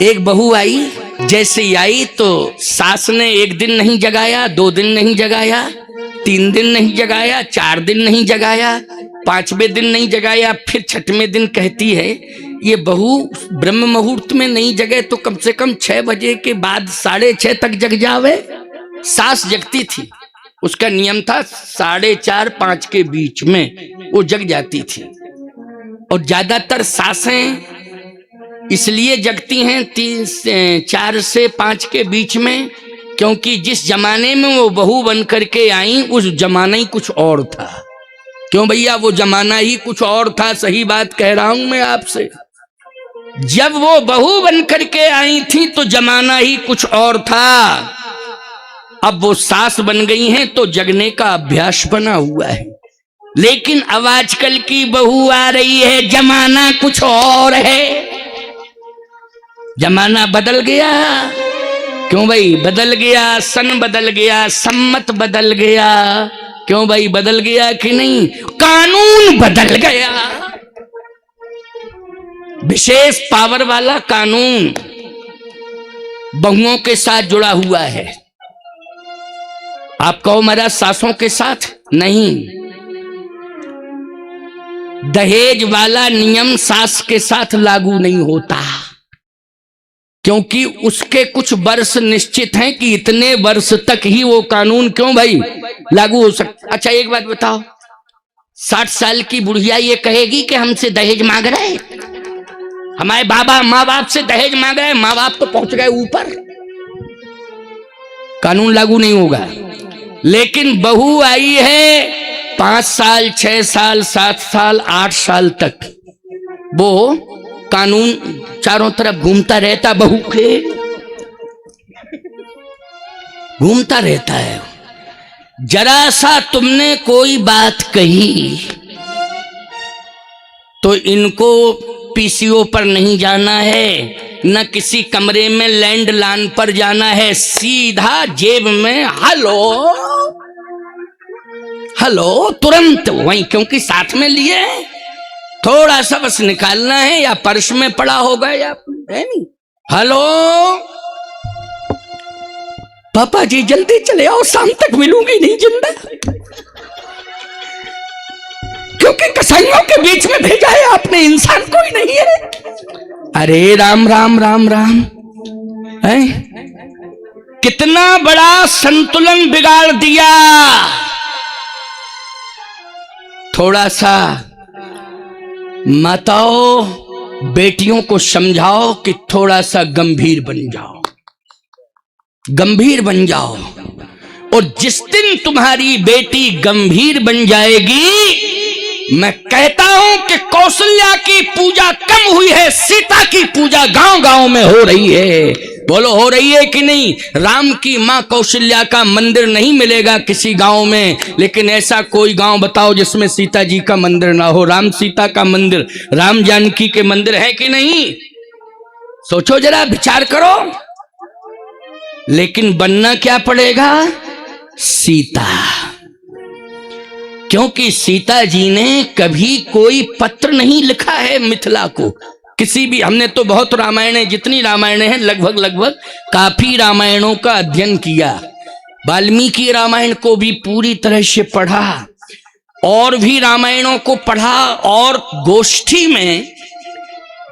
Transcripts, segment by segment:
एक बहू आई, जैसे ही आई तो सास ने एक दिन नहीं जगाया, 2 दिन नहीं जगाया, 3 दिन नहीं जगाया, 4 दिन नहीं जगाया, 5वें दिन नहीं जगाया। फिर 6वें दिन कहती है ये बहू ब्रह्म मुहूर्त में नहीं जगे तो कम से कम 6 बजे के बाद 6:30 तक जग जावे। सास जगती थी, उसका नियम था 4:30-5 के बीच में वो जग जाती थी। और ज्यादातर सासें इसलिए जगती हैं 4 से 5 के बीच में, क्योंकि जिस जमाने में वो बहू बन करके आई उस जमाना ही कुछ और था। क्यों भैया, वो जमाना ही कुछ और था। सही बात कह रहा हूं मैं आपसे। जब वो बहू बन करके आई थी तो जमाना ही कुछ और था। अब वो सास बन गई हैं तो जगने का अभ्यास बना हुआ है। लेकिन अब आजकल की बहू आ रही है, जमाना कुछ और है। जमाना बदल गया। क्यों भाई बदल गया? सन बदल गया, सम्मत बदल गया। क्यों भाई बदल गया कि नहीं? कानून बदल गया। विशेष पावर वाला कानून बहुओं के साथ जुड़ा हुआ है। आप कहो महाराज सासों के साथ नहीं। दहेज वाला नियम सास के साथ लागू नहीं होता, क्योंकि उसके कुछ वर्ष निश्चित हैं कि इतने वर्ष तक ही वो कानून क्यों भाई लागू हो सकता। अच्छा एक बात बताओ, 60 साल की बुढ़िया ये कहेगी कि हमसे दहेज मांग रहे हैं, हमारे बाबा माँ बाप से दहेज मांग रहे हैं, माँ बाप तो पहुंच गए ऊपर, कानून लागू नहीं होगा। लेकिन बहू आई है 5 साल 6 साल 7 साल 8 साल तक, वो कानून चारों तरफ घूमता रहता, बहू के घूमता रहता है। जरा सा तुमने कोई बात कही तो इनको पीसीओ पर नहीं जाना है, न किसी कमरे में लैंडलाइन पर जाना है, सीधा जेब में हेलो हेलो तुरंत वहीं, क्योंकि साथ में लिए थोड़ा सा बस निकालना है, या पर्स में पड़ा होगा या है नहीं। हेलो पापा जी जल्दी चले आओ, शाम तक मिलूंगी नहीं जिंदा, क्योंकि कसाईयों के बीच में भेजा है आपने, इंसान कोई नहीं है। अरे राम राम राम राम है? कितना बड़ा संतुलन बिगाड़ दिया। थोड़ा सा माताओं बेटियों को समझाओ कि थोड़ा सा गंभीर बन जाओ, गंभीर बन जाओ। और जिस दिन तुम्हारी बेटी गंभीर बन जाएगी, मैं कहता हूं कि कौशल्या की पूजा कम हुई है, सीता की पूजा गांव गांव में हो रही है। बोलो हो रही है कि नहीं? राम की मां कौशल्या का मंदिर नहीं मिलेगा किसी गांव में, लेकिन ऐसा कोई गांव बताओ जिसमें सीता जी का मंदिर ना हो। राम सीता का मंदिर, राम जानकी के मंदिर है कि नहीं? सोचो जरा, विचार करो। लेकिन बनना क्या पड़ेगा? सीता। क्योंकि सीता जी ने कभी कोई पत्र नहीं लिखा है मिथिला को, किसी भी। हमने तो बहुत रामायणें, जितनी रामायणें हैं लगभग काफी रामायणों का अध्ययन किया। वाल्मीकि रामायण को भी पूरी तरह से पढ़ा, और भी रामायणों को पढ़ा, और गोष्ठी में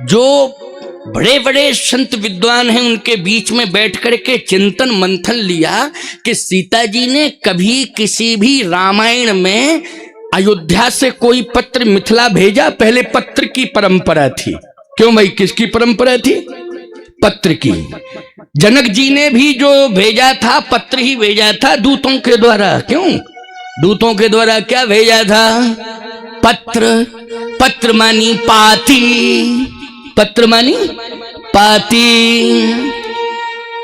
जो बड़े बड़े संत विद्वान हैं उनके बीच में बैठ करके चिंतन मंथन लिया कि सीता जी ने कभी किसी भी रामायण में अयोध्या से कोई पत्र मिथिला भेजा? पहले पत्र की परंपरा थी। क्यों भाई, किसकी परंपरा थी? पत्र की। जनक जी ने भी जो भेजा था पत्र ही भेजा था, दूतों के द्वारा। क्यों? दूतों के द्वारा क्या भेजा था? पत्र। पत्र मानी पाती, पत्र मानी पाती।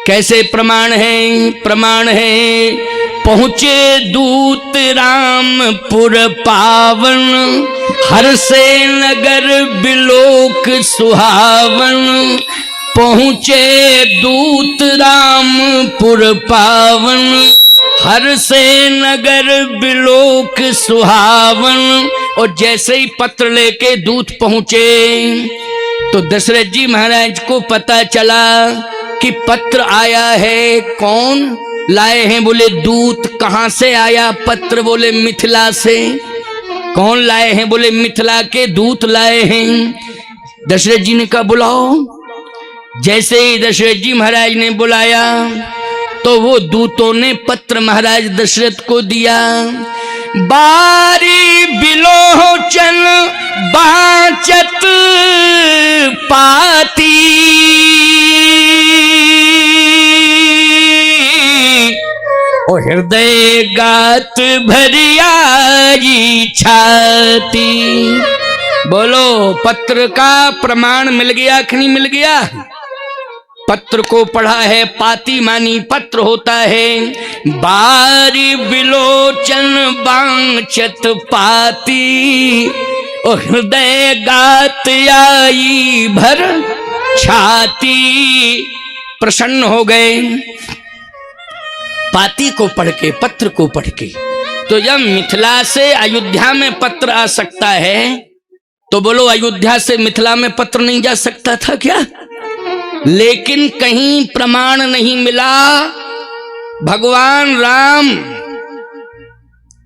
कैसे प्रमाण है? प्रमाण है, पहुंचे दूत रामपुर पावन, हर से नगर बिलोक सुहावन। पहुंचे दूत रामपुर पावन, हर से नगर बिलोक सुहावन। और जैसे ही पत्र लेके दूत पहुंचे तो दशरथ जी महाराज को पता चला कि पत्र आया है। कौन लाए हैं? बोले दूत। कहां से आया पत्र? बोले मिथिला से। कौन लाए हैं? बोले मिथिला के दूत लाए हैं। दशरथ जी ने कहा बुलाओ। जैसे ही दशरथ जी महाराज ने बुलाया तो वो दूतों ने पत्र महाराज दशरथ को दिया। बारी बिलोचन बाचत पाती, ओ हृदय गात भरियारी छाती। बोलो पत्र का प्रमाण मिल गया कि नहीं मिल गया? पत्र को पढ़ा है, पाती मानी पत्र होता है। बारी बिलोचन बांचत पाती, ओ हृदय गात आई भर छाती। प्रसन्न हो गए पाती को पढ़ के, पत्र को पढ़ के। तो जब मिथिला से अयोध्या में पत्र आ सकता है तो बोलो अयोध्या से मिथिला में पत्र नहीं जा सकता था क्या? लेकिन कहीं प्रमाण नहीं मिला। भगवान राम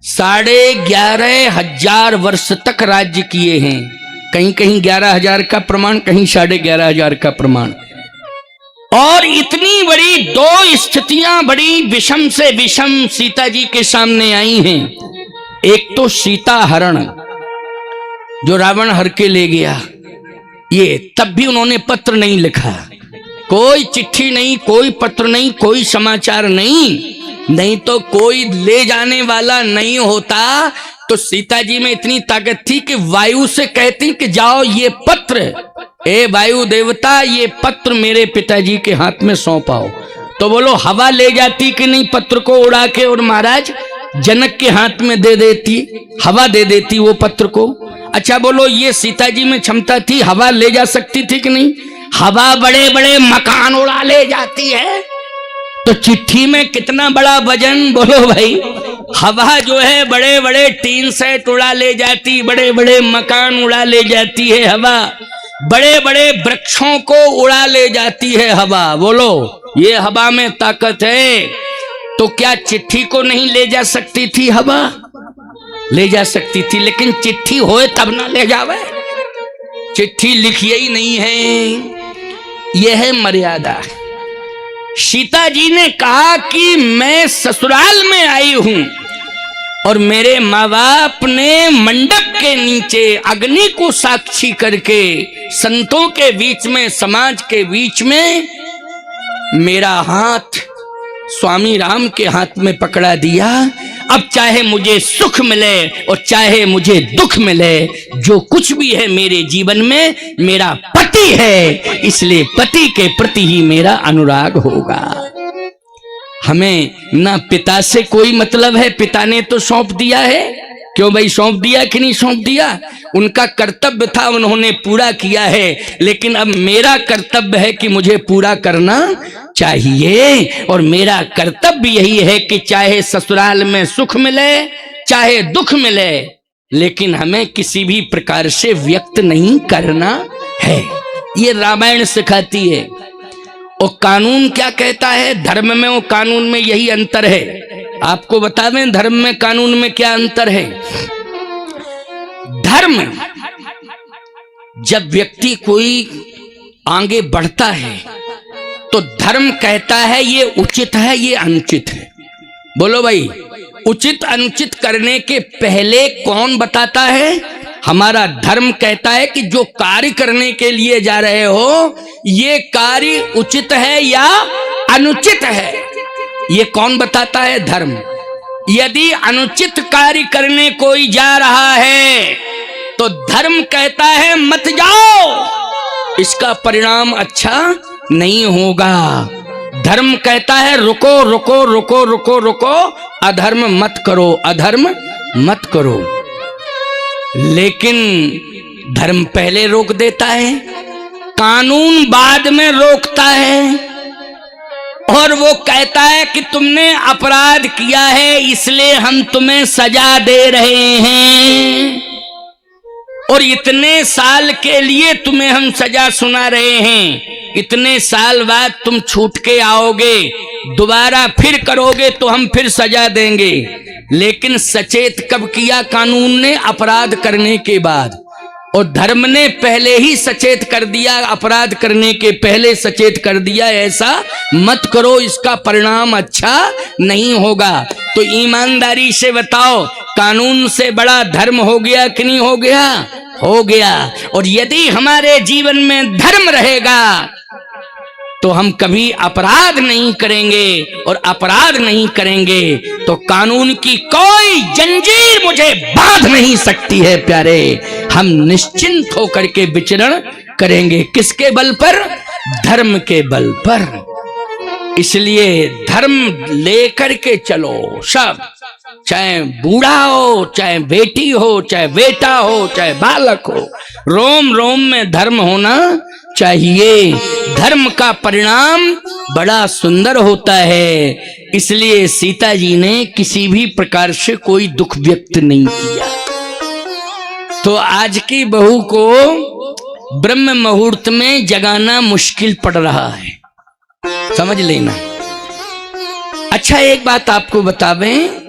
11,500 वर्ष तक राज्य किए हैं। कहीं कहीं 11,000 का प्रमाण, कहीं 11,500 का प्रमाण। और इतनी बड़ी दो स्थितियां बड़ी विषम से विषम सीता जी के सामने आई हैं। एक तो सीता हरण, जो रावण हर के ले गया, ये तब भी उन्होंने पत्र नहीं लिखा, कोई चिट्ठी नहीं, कोई पत्र नहीं, कोई समाचार नहीं तो कोई ले जाने वाला नहीं होता। तो सीता जी में इतनी ताकत थी कि वायु से कहती कि जाओ ये पत्र, ए वायु देवता ये पत्र मेरे पिताजी के हाथ में सौंपाओ। तो बोलो हवा ले जाती कि नहीं पत्र को उड़ा के, और महाराज जनक के हाथ में दे देती, हवा दे देती वो पत्र को। अच्छा बोलो ये सीता जी में क्षमता थी, हवा ले जा सकती थी कि नहीं? हवा बड़े बड़े मकान उड़ा ले जाती है, तो चिट्ठी में कितना बड़ा वजन। बोलो भाई, हवा जो है बड़े बड़े टीन सेट उड़ा ले जाती, बड़े बड़े मकान उड़ा ले जाती है हवा, बड़े बड़े वृक्षों को उड़ा ले जाती है हवा। बोलो ये हवा में ताकत है, तो क्या चिट्ठी को नहीं ले जा सकती थी हवा? ले जा सकती थी, लेकिन चिट्ठी होए तब ना ले जावे। चिट्ठी लिखी ही नहीं है, यह है मर्यादा। सीता जी ने कहा कि मैं ससुराल में आई हूं और मेरे माँ बाप ने मंडप के नीचे अग्नि को साक्षी करके संतों के बीच में, समाज के बीच में मेरा हाथ स्वामी राम के हाथ में पकड़ा दिया। अब चाहे मुझे सुख मिले और चाहे मुझे दुख मिले, जो कुछ भी है मेरे जीवन में मेरा पति है, इसलिए पति के प्रति ही मेरा अनुराग होगा। हमें ना पिता से कोई मतलब है, पिता ने तो सौंप दिया है। क्यों भाई, सौंप दिया कि नहीं सौंप दिया? उनका कर्तव्य था, उन्होंने पूरा किया है। लेकिन अब मेरा कर्तव्य है कि मुझे पूरा करना चाहिए, और मेरा कर्तव्य यही है कि चाहे ससुराल में सुख मिले चाहे दुख मिले, लेकिन हमें किसी भी प्रकार से व्यक्त नहीं करना है। ये रामायण सिखाती है। और कानून क्या कहता है? धर्म में और कानून में यही अंतर है। आपको बता दें धर्म में कानून में क्या अंतर है। धर्म, जब व्यक्ति कोई आगे बढ़ता है तो धर्म कहता है ये उचित है, ये अनुचित है। बोलो भाई, उचित अनुचित करने के पहले कौन बताता है? हमारा धर्म कहता है कि जो कार्य करने के लिए जा रहे हो ये कार्य उचित है या अनुचित है, ये कौन बताता है? धर्म। यदि अनुचित कार्य करने कोई जा रहा है तो धर्म कहता है मत जाओ, इसका परिणाम अच्छा नहीं होगा। धर्म कहता है रुको रुको रुको रुको रुको, अधर्म मत करो, अधर्म मत करो। लेकिन धर्म पहले रोक देता है, कानून बाद में रोकता है, और वो कहता है कि तुमने अपराध किया है इसलिए हम तुम्हें सजा दे रहे हैं। और इतने साल के लिए तुम्हें हम सजा सुना रहे हैं, इतने साल बाद तुम छूट के आओगे, दोबारा फिर करोगे तो हम फिर सजा देंगे। लेकिन सचेत कब किया कानून ने? अपराध करने के बाद। और धर्म ने पहले ही सचेत कर दिया, अपराध करने के पहले सचेत कर दिया, ऐसा मत करो, इसका परिणाम अच्छा नहीं होगा। तो ईमानदारी से बताओ, कानून से बड़ा धर्म हो गया कि नहीं हो गया? हो गया। और यदि हमारे जीवन में धर्म रहेगा तो हम कभी अपराध नहीं करेंगे, और अपराध नहीं करेंगे तो कानून की कोई जंजीर मुझे बांध नहीं सकती है प्यारे। हम निश्चिंत होकर के विचरण करेंगे। किसके बल पर? धर्म के बल पर। इसलिए धर्म लेकर के चलो सब, चाहे बूढ़ा हो, चाहे बेटी हो, चाहे बेटा हो, चाहे बालक हो, रोम रोम में धर्म होना चाहिए। धर्म का परिणाम बड़ा सुंदर होता है। इसलिए सीता जी ने किसी भी प्रकार से कोई दुख व्यक्त नहीं किया। तो आज की बहू को ब्रह्म मुहूर्त में जगाना मुश्किल पड़ रहा है, समझ लेना। अच्छा, एक बात आपको बतावें,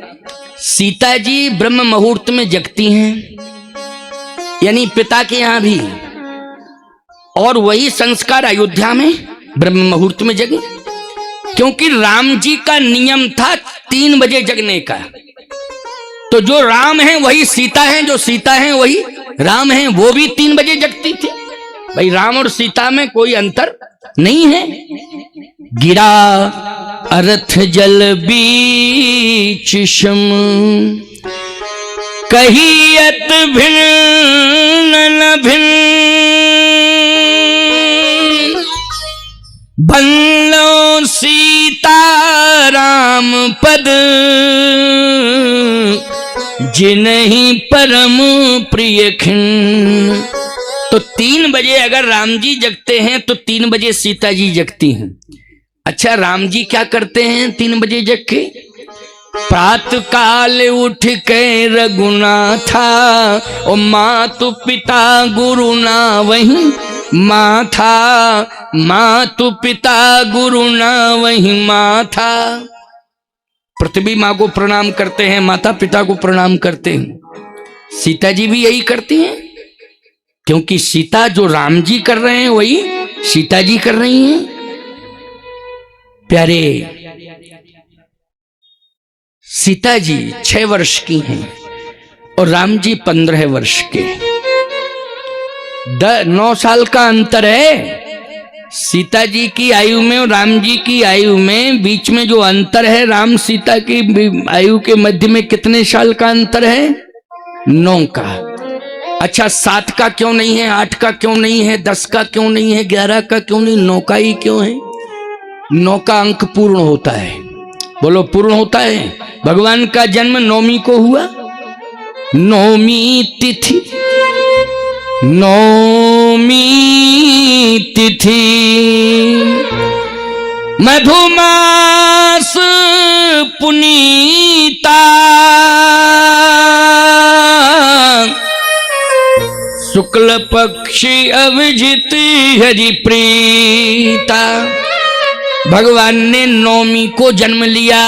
सीता जी ब्रह्म मुहूर्त में जगती हैं, यानी पिता के यहां भी, और वही संस्कार अयोध्या में ब्रह्म मुहूर्त में जगे, क्योंकि राम जी का नियम था 3 बजे जगने का। तो जो राम है वही सीता है, जो सीता है वही राम है, वो भी 3 बजे जगती थी। भाई राम और सीता में कोई अंतर नहीं है। गिरा अर्थ जल बीच शम, कहियत भिन्न न भिन्न, बल्लो सीता राम पद, जिन्हीं परम प्रिय खिन। तो 3 बजे अगर राम जी जगते हैं तो 3 बजे सीता जी जगती हैं। अच्छा, राम जी क्या करते हैं 3 बजे जग के? प्रातः काल उठ के रघुनाथा, और मातु पिता गुरु ना वही माथा, मातु पिता गुरु ना वही माथा। पृथ्वी माँ को प्रणाम करते हैं, माता पिता को प्रणाम करते हैं। सीता जी भी यही करती हैं, क्योंकि सीता जो राम जी कर रहे हैं वही सीता जी कर रही हैं। प्यारे, सीता जी 6 वर्ष की हैं और राम जी 15 वर्ष के। 9 साल का अंतर है सीता जी की आयु में और राम जी की आयु में। बीच में जो अंतर है, राम सीता की आयु के मध्य में कितने साल का अंतर है? 9 का। अच्छा, 7 का क्यों नहीं है, 8 का क्यों नहीं है, 10 का क्यों नहीं है, 11 का क्यों नहीं, 9 का ही क्यों है? 9 का अंक पूर्ण होता है। बोलो, पूर्ण होता है। भगवान का जन्म 9वीं को हुआ। 9वीं तिथि, 9वीं तिथि, मधुमास पुनीता, शुक्ल पक्षी अभिजित हरि प्रीता। भगवान ने 9वीं को जन्म लिया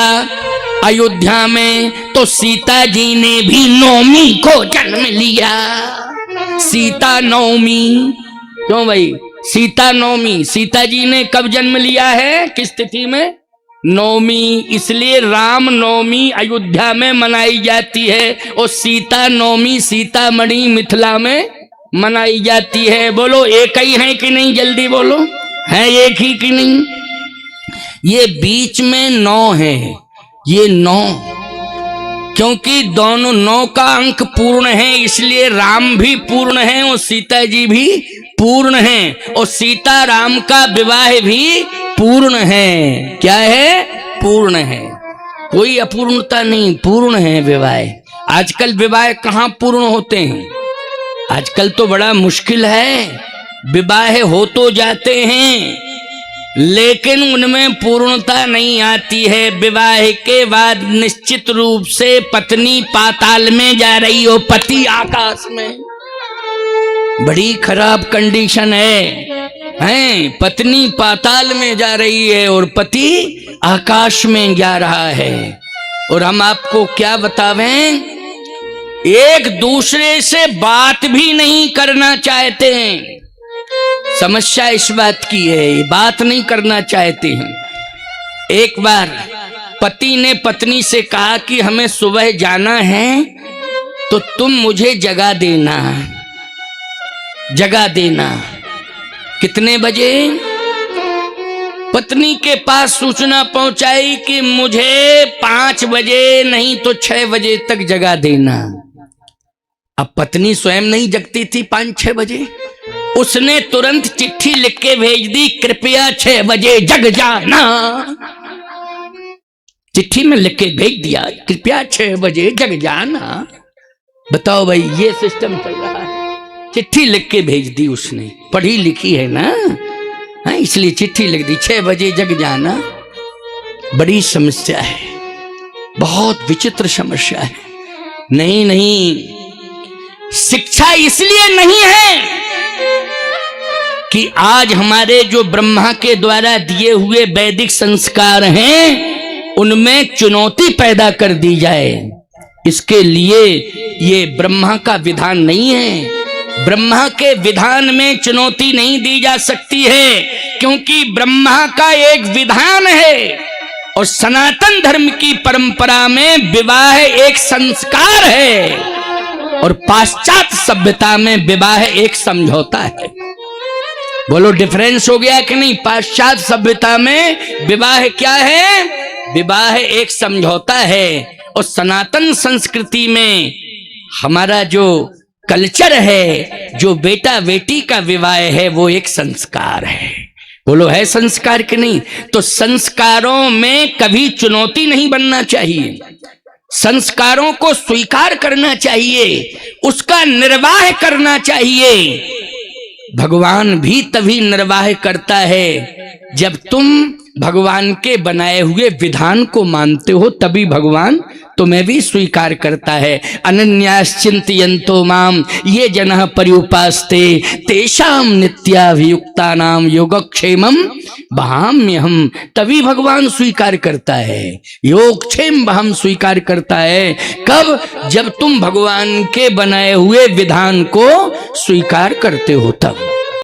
अयोध्या में, तो सीता जी ने भी 9वीं को जन्म लिया। सीता 9वीं क्यों भाई? सीता 9वीं। सीता जी ने कब जन्म लिया है, किस तिथि में? 9वीं। इसलिए राम 9वीं अयोध्या में मनाई जाती है और सीता 9वीं सीतामढ़ी मिथिला में मनाई जाती है। बोलो, एक ही है कि नहीं? जल्दी बोलो, है एक ही कि नहीं? ये बीच में 9 है, ये 9, क्योंकि दोनों 9 का अंक पूर्ण है, इसलिए राम भी पूर्ण है और सीता जी भी पूर्ण है, और सीता राम का विवाह भी पूर्ण है। क्या है? पूर्ण है, कोई अपूर्णता नहीं, पूर्ण है विवाह। आजकल विवाह कहाँ पूर्ण होते हैं? आजकल तो बड़ा मुश्किल है। विवाह हो तो जाते हैं लेकिन उनमें पूर्णता नहीं आती है। विवाह के बाद निश्चित रूप से पत्नी पाताल में जा रही हो, पति आकाश में। बड़ी खराब कंडीशन है। पत्नी पाताल में जा रही है और पति आकाश में जा रहा है। और हम आपको क्या बतावें, एक दूसरे से बात भी नहीं करना चाहते हैं। समस्या इस बात की है, बात नहीं करना चाहते हैं। एक बार पति ने पत्नी से कहा कि हमें सुबह जाना है तो तुम मुझे जगा देना। जगा देना कितने बजे? पत्नी के पास सूचना पहुंचाई कि मुझे 5 बजे नहीं तो 6 बजे तक जगा देना। अब पत्नी स्वयं नहीं जगती थी 5-6 बजे। उसने तुरंत चिट्ठी लिख के भेज दी, कृपया 6 बजे जग जाना। चिट्ठी में लिख के भेज दिया, कृपया 6 बजे जग जाना। बताओ भाई, ये सिस्टम चल रहा है। चिट्ठी लिख के भेज दी उसने, पढ़ी लिखी है ना, हाँ, इसलिए चिट्ठी लिख दी 6 बजे जग जाना। बड़ी समस्या है, बहुत विचित्र समस्या है। नहीं नहीं, शिक्षा इसलिए नहीं है कि आज हमारे जो ब्रह्मा के द्वारा दिए हुए वैदिक संस्कार हैं उनमें चुनौती पैदा कर दी जाए। इसके लिए ये ब्रह्मा का विधान नहीं है। ब्रह्मा के विधान में चुनौती नहीं दी जा सकती है, क्योंकि ब्रह्मा का एक विधान है और सनातन धर्म की परंपरा में विवाह एक संस्कार है और पाश्चात्य सभ्यता में विवाह एक समझौता है। बोलो डिफरेंस हो गया कि नहीं? पाश्चात्य सभ्यता में विवाह क्या है? विवाह एक समझौता है और सनातन संस्कृति में हमारा जो कल्चर है, जो बेटा बेटी का विवाह है, वो एक संस्कार है। बोलो है संस्कार कि नहीं? तो संस्कारों में कभी चुनौती नहीं बनना चाहिए, संस्कारों को स्वीकार करना चाहिए, उसका निर्वाह करना चाहिए। भगवान भी तभी निर्वाह करता है जब तुम भगवान के बनाए हुए विधान को मानते हो, तभी भगवान तुम्हें भी स्वीकार करता है। अनन्याश्चिन्तयन्तो माम ये जनः पर्युपास्ते तेषाम नित्याभियुक्तानाम योगक्षेमम वहाम्यहम्। तभी भगवान स्वीकार करता है, योगक्षेम वहम स्वीकार करता है। कब? जब तुम भगवान के बनाए हुए विधान को स्वीकार करते हो तब।